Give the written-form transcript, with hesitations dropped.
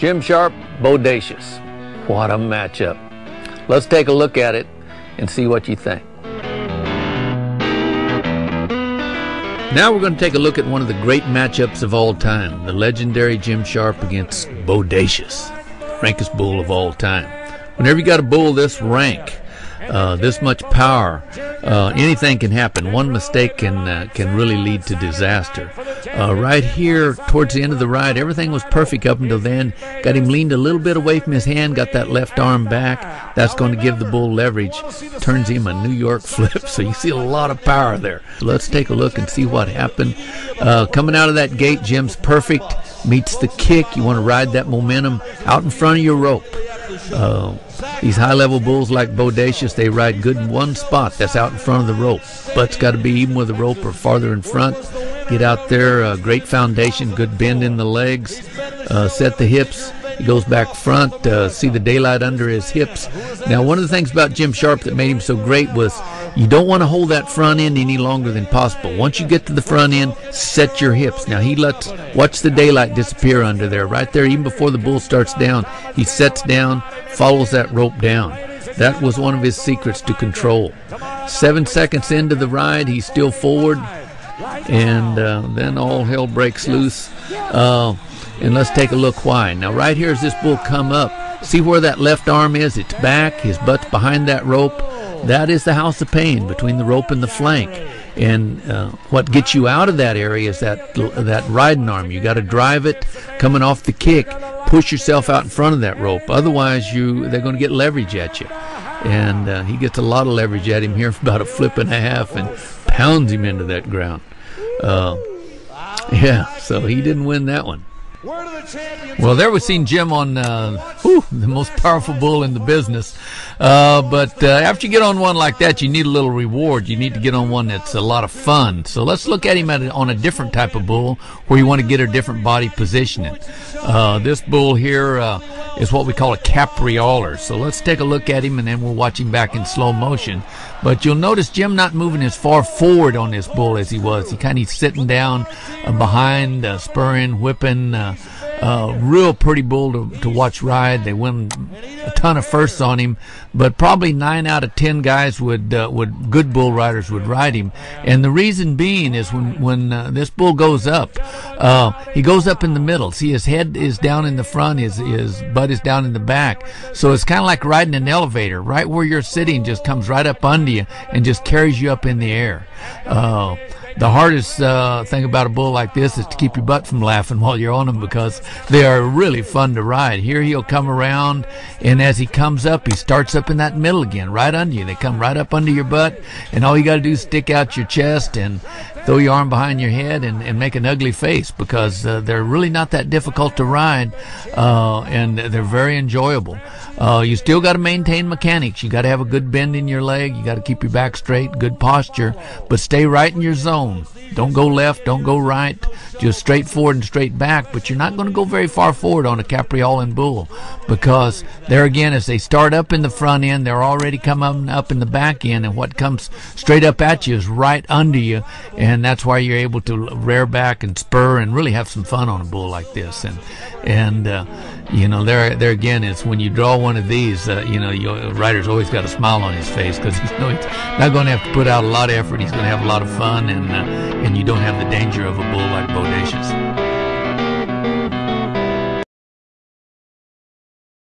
Jim Sharp, Bodacious. What a matchup. Let's take a look at it and see what you think. Now we're going to take a look at one of the great matchups of all time, the legendary Jim Sharp against Bodacious, rankest bull of all time. Whenever you got a bull this rank, this much power, anything can happen. One mistake can really lead to disaster. Right here towards the end of the ride, everything was perfect up until then. Got him leaned a little bit away from his hand, got that left arm back. That's going to give the bull leverage. Turns him a New York flip, so you see a lot of power there. Let's take a look and see what happened. Coming out of that gate, Jim's perfect. Meets the kick. You want to ride that momentum out in front of your rope. These high-level bulls like Bodacious, they ride good in one spot. That's out in front of the rope. Butt's got to be even with the rope or farther in front. Get out there, great foundation, good bend in the legs. Set the hips. He goes back front. See the daylight under his hips. Now, one of the things about Jim Sharp that made him so great was you don't want to hold that front end any longer than possible. Once you get to the front end, set your hips. Now, watch the daylight disappear under there. Right there, even before the bull starts down, he sets down, follows that rope down. That was one of his secrets to control. 7 seconds into the ride, he's still forward, and then all hell breaks loose. And let's take a look why. Now, right here as this bull come up, see where that left arm is? It's back. His butt's behind that rope. That is the house of pain between the rope and the flank. And what gets you out of that area is that riding arm. You got to drive it coming off the kick. Push yourself out in front of that rope. Otherwise, they're going to get leverage at you. And he gets a lot of leverage at him here for about a flip and a half and pounds him into that ground. Yeah, so he didn't win that one. Well, there we've seen Jim on the most powerful bull in the business. But after you get on one like that, you need a little reward. You need to get on one that's a lot of fun. So let's look at him on a different type of bull where you want to get a different body positioning. This bull here is what we call a caprioler. So let's take a look at him, and then we'll watch him back in slow motion. But you'll notice Jim not moving as far forward on this bull as he was. He kind of sitting down behind, spurring, whipping. Real pretty bull to watch ride. They win a ton of firsts on him, but probably 9 out of 10 guys would good bull riders would ride him. And the reason being is when this bull goes up, he goes up in the middle. See, his head is down in the front, his butt is down in the back. So it's kind of like riding an elevator. Right where you're sitting just comes right up under you and just carries you up in the air. The hardest thing about a bull like this is to keep your butt from laughing while you're on them, because they are really fun to ride. Here he'll come around, and as he comes up, he starts up in that middle again, right under you. They come right up under your butt, and all you got to do is stick out your chest and throw your arm behind your head and make an ugly face, because they're really not that difficult to ride, and they're very enjoyable. You still got to maintain mechanics. You got to have a good bend in your leg. You got to keep your back straight, good posture, but stay right in your zone. Don't go left, don't go right, just straight forward and straight back. But you're not going to go very far forward on a capriolan bull, because there again, as they start up in the front end, they're already coming up in the back end, and what comes straight up at you is right under you, and that's why you're able to rear back and spur and really have some fun on a bull like this. And you know, there again, it's when you draw one of these, you know, your rider's always got a smile on his face, because he's not going to have to put out a lot of effort. He's going to have a lot of fun, and you don't have the danger of a bull like Bodacious.